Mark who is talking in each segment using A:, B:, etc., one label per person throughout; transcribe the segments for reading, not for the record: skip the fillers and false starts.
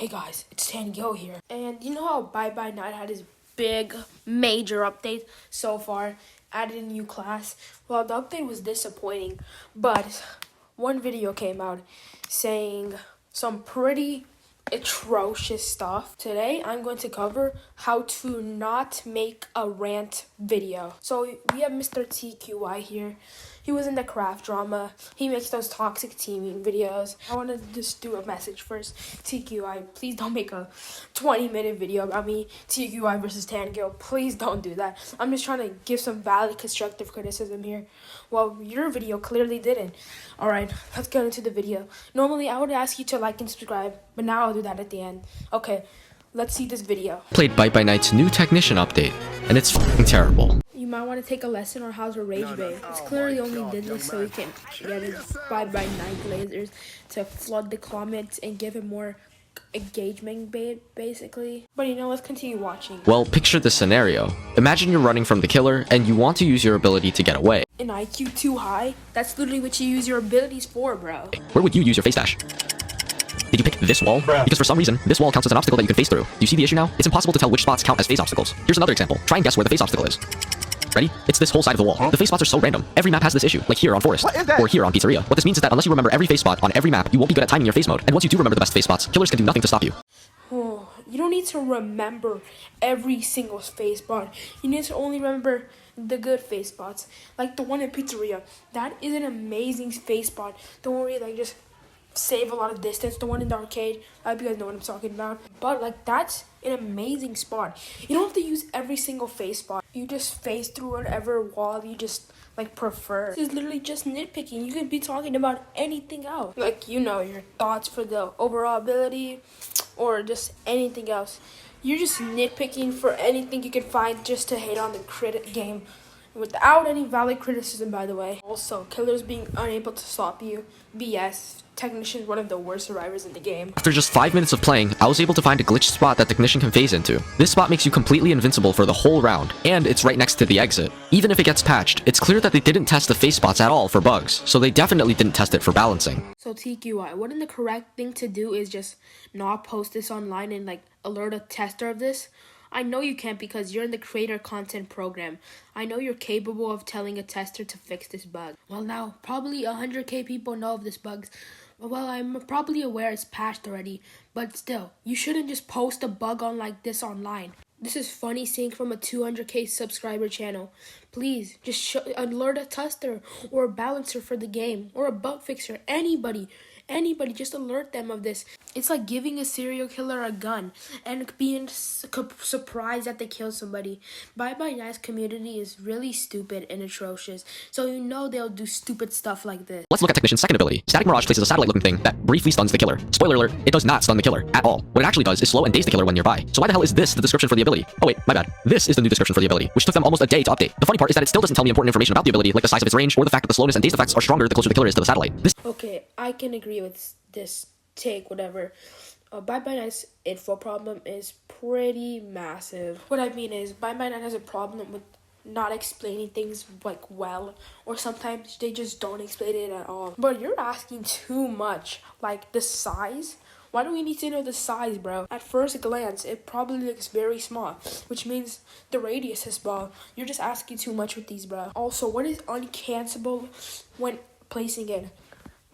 A: Hey guys, it's Tango here. And you know how Bye Bye Night had his big, major update so far, added a new class? Well, the update was disappointing, but one video came out saying some pretty atrocious stuff. Today, I'm going to cover how to not make a rant video. So we have Mr. TQI here. He was in the craft drama. He makes those toxic teaming videos. I want to just do a message first. TQI, please don't make a 20-minute video about me, TQI versus Tango. Please don't do that. I'm just trying to give some valid constructive criticism here. Well, your video clearly didn't. Alright, let's get into the video. Normally, I would ask you to like and subscribe, but now I'll do that at the end. Okay, let's see this video.
B: Played Bye Bye Night's new technician update, and it's f***ing terrible.
A: You might want to take a lesson on how to rage bait. It's clearly only did this so we can get his Bye Bye Night lasers to flood the comments and give him more engagement bait, basically. But you know, let's continue watching.
B: Well, picture this scenario. Imagine you're running from the killer, and you want to use your ability to get away.
A: An IQ too high? That's literally what you use your abilities for, bro.
B: Where would you use your face dash? Did you pick this wall? Because for some reason, this wall counts as an obstacle that you can face through. Do you see the issue now? It's impossible to tell which spots count as face obstacles. Here's another example. Try and guess where the face obstacle is. Ready? It's this whole side of the wall. The face spots are so random. Every map has this issue, like here on Forest, or here on Pizzeria. What this means is that unless you remember every face spot on every map, you won't be good at timing your face mode. And once you do remember the best face spots, killers can do nothing to stop you.
A: Oh, you don't need to remember every single face spot. You need to only remember the good face spots, like the one in Pizzeria. That is an amazing face spot. Don't worry, like just save a lot of distance. The one in the arcade, I hope you guys know what I'm talking about. But like that's an amazing spot. You don't have to use every single face spot. You just face through whatever wall you just like prefer. This is literally just nitpicking. You could be talking about anything else, like you know, your thoughts for the overall ability or just anything else. You're just nitpicking for anything you can find just to hate on the crit game without any valid criticism, by the way. Also, killers being unable to stop you, BS. Technician is one of the worst survivors in the game.
B: After just 5 minutes of playing, I was able to find a glitched spot that Technician can phase into. This spot makes you completely invincible for the whole round, and it's right next to the exit. Even if it gets patched, it's clear that they didn't test the face spots at all for bugs, so they definitely didn't test it for balancing.
A: So TQI, wouldn't the correct thing to do is just not post this online and like alert a tester of this? I know you can't because you're in the creator content program. I know you're capable of telling a tester to fix this bug. Well, now, probably 100k people know of this bug. Well, I'm probably aware it's patched already, but still, you shouldn't just post a bug on like this online. This is funny seeing from a 200k subscriber channel. Please, just alert a tester or a balancer for the game or a bug fixer, anybody, just alert them of this. It's like giving a serial killer a gun and being surprised that they killed somebody. Bye Bye Night's community is really stupid and atrocious, so you know they'll do stupid stuff like this.
B: Let's look at Technician's second ability. Static Mirage places a satellite-looking thing that briefly stuns the killer. Spoiler alert, it does not stun the killer at all. What it actually does is slow and daze the killer when nearby. So why the hell is this the description for the ability? Oh wait, my bad. This is the new description for the ability, which took them almost a day to update. The funny part is that it still doesn't tell me important information about the ability, like the size of its range or the fact that the slowness and daze effects are stronger the closer the killer is to the satellite.
A: Okay, I can agree with this take, whatever. Bye Bye Night's info problem is pretty massive. What I mean is, Bye Bye Night has a problem with not explaining things like well, or sometimes they just don't explain it at all. But you're asking too much, like the size. Why do we need to know the size, bro? At first glance, it probably looks very small, which means the radius is small. You're just asking too much with these, bro. Also, what is uncancelable when placing it?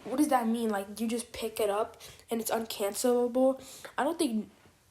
A: What does that mean? Like, you just pick it up and it's uncancelable? I don't think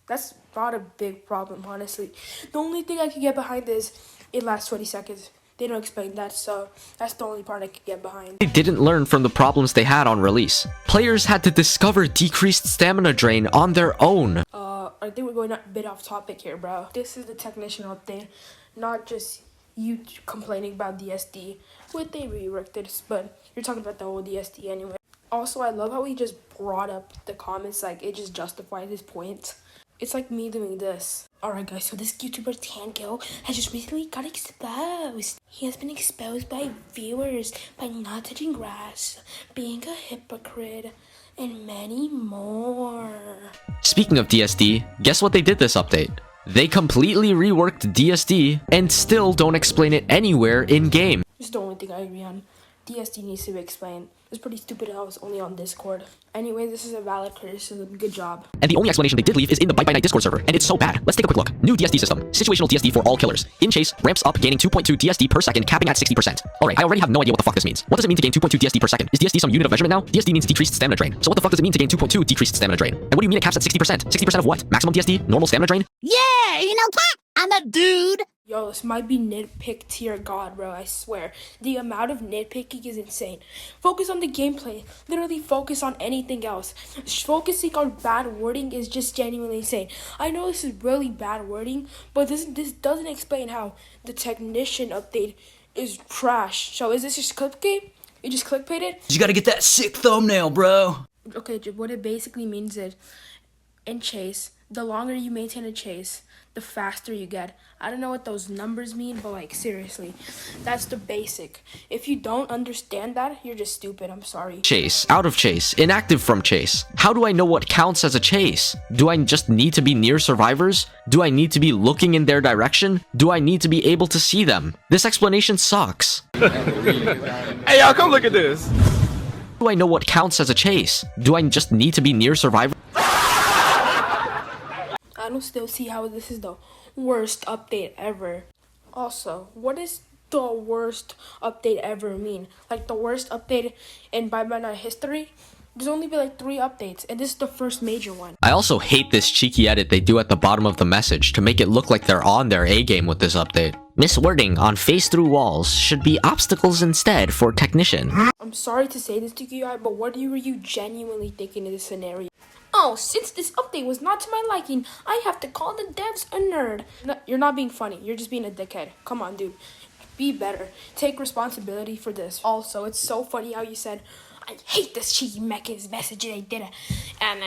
A: that's not a big problem, honestly. The only thing I can get behind is it lasts 20 seconds. They don't explain that, so that's the only part I can get behind.
B: They didn't learn from the problems they had on release. Players had to discover decreased stamina drain on their own.
A: I think we're going a bit off topic here, bro. This is the technician update, not just you complaining about DSD. Would they rework this? But you're talking about the whole DSD anyway. Also, I love how he just brought up the comments, like it just justified his point. It's like me doing this. Alright guys, so this YouTuber Tango has just recently got exposed. He has been exposed by viewers by not touching grass, being a hypocrite, and many more.
B: Speaking of DSD, guess what they did this update? They completely reworked DSD and still don't explain it anywhere in-game.
A: This is the only thing I agree on. DSD needs to be explained. It's pretty stupid how it's only on Discord. Anyway, this is a valid criticism. Good job.
B: And the only explanation they did leave is in the Bite by Night Discord server, and it's so bad. Let's take a quick look. New DSD system. Situational DSD for all killers. In chase, ramps up, gaining 2.2 DSD per second, capping at 60%. Alright, I already have no idea what the fuck this means. What does it mean to gain 2.2 DSD per second? Is DSD some unit of measurement now? DSD means decreased stamina drain. So what the fuck does it mean to gain 2.2 decreased stamina drain? And what do you mean it caps at 60%? 60% of what? Maximum DSD? Normal stamina drain?
C: Yeah, Cat, I'm a dude.
A: Yo, this might be nitpick tier god, bro, I swear. The amount of nitpicking is insane. Focus on the gameplay. Literally focus on anything else. Focusing on bad wording is just genuinely insane. I know this is really bad wording, but this doesn't explain how the technician update is trash. So is this just clickbait? You just clickbaited?
D: You gotta get that sick thumbnail, bro.
A: Okay, what it basically means is, in chase, the longer you maintain a chase, the faster you get. I don't know what those numbers mean, but like seriously, that's the basic. If you don't understand that, you're just stupid. I'm sorry.
B: Chase, out of chase, inactive from chase. How do I know what counts as a chase? Do I just need to be near survivors? Do I need to be looking in their direction? Do I need to be able to see them? This explanation sucks.
E: Hey y'all, come look at this.
B: How do I know what counts as a chase? Do I just need to be near survivors?
A: I don't still see how this is the worst update ever. Also, what does the worst update ever mean? Like the worst update in Bye Bye Night history? There's only been like 3 updates, and this is the first major one.
B: I also hate this cheeky edit they do at the bottom of the message to make it look like they're on their A game with this update. Miswording on face-through walls should be obstacles instead for technician.
A: I'm sorry to say this, TQI, but what were you genuinely thinking in this scenario? Oh, since this update was not to my liking, I have to call the devs a nerd. No, you're not being funny. You're just being a dickhead. Come on, dude. Be better. Take responsibility for this. Also, it's so funny how you said, I hate this cheeky mechas message they did it. And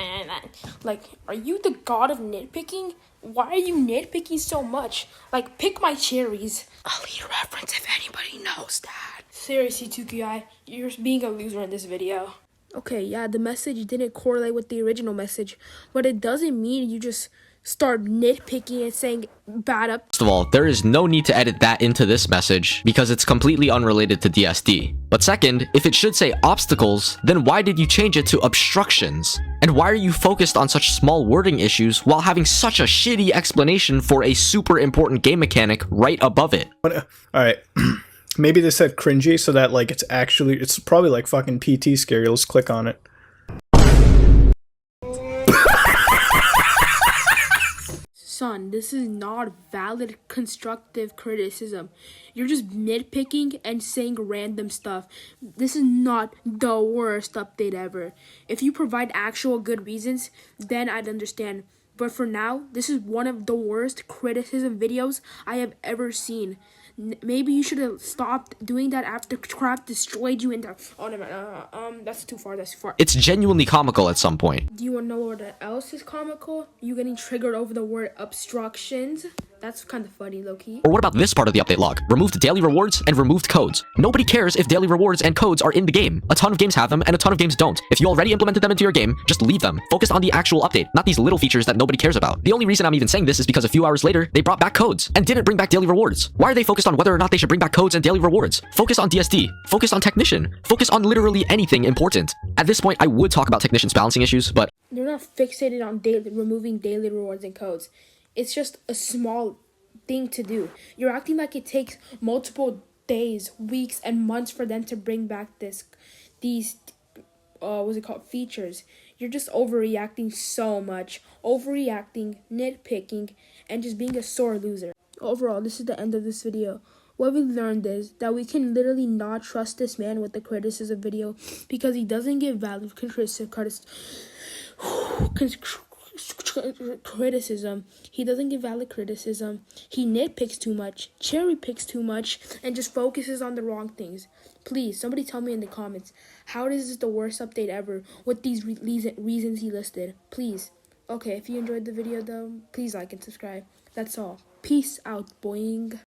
A: like, are you the god of nitpicking? Why are you nitpicking so much? Like, pick my cherries. A lead reference if anybody knows that. Seriously, TQI, you're being a loser in this video. Okay, yeah, the message didn't correlate with the original message, but it doesn't mean you just start nitpicking and saying bad up.
B: First of all, there is no need to edit that into this message because it's completely unrelated to DSD. But second, if it should say obstacles, then why did you change it to obstructions? And why are you focused on such small wording issues while having such a shitty explanation for a super important game mechanic right above it?
F: Alright. Maybe they said cringy so that like it's probably like fucking PT scary. Let's click on it.
A: Son, this is not valid constructive criticism. You're just nitpicking and saying random stuff. This is not the worst update ever. If you provide actual good reasons, then I'd understand. But for now, this is one of the worst criticism videos I have ever seen. Maybe you should have stopped doing that after crap destroyed you into... Oh, no, that's too far, that's too far.
B: It's genuinely comical at some point.
A: Do you want to know what else is comical? You getting triggered over the word obstructions? That's kind of funny, low-key.
B: Or what about this part of the update log? Removed daily rewards and removed codes. Nobody cares if daily rewards and codes are in the game. A ton of games have them and a ton of games don't. If you already implemented them into your game, just leave them. Focus on the actual update, not these little features that nobody cares about. The only reason I'm even saying this is because a few hours later, they brought back codes and didn't bring back daily rewards. Why are they focused on whether or not they should bring back codes and daily rewards? Focus on DSD. Focus on technician. Focus on literally anything important. At this point, I would talk about technician's balancing issues, but
A: they're not fixated on removing daily rewards and codes. It's just a small thing to do. You're acting like it takes multiple days, weeks, and months for them to bring back these features. You're just overreacting so much. Overreacting, nitpicking, and just being a sore loser. Overall, this is the end of this video. What we learned is that we can literally not trust this man with the criticism video because he doesn't give valid criticism. He doesn't give valid criticism. He nitpicks too much, cherry picks too much, and just focuses on the wrong things. Please, somebody tell me in the comments, how is this the worst update ever with these reasons he listed? Please. Okay, if you enjoyed the video though, please like and subscribe. That's all. Peace out, boing.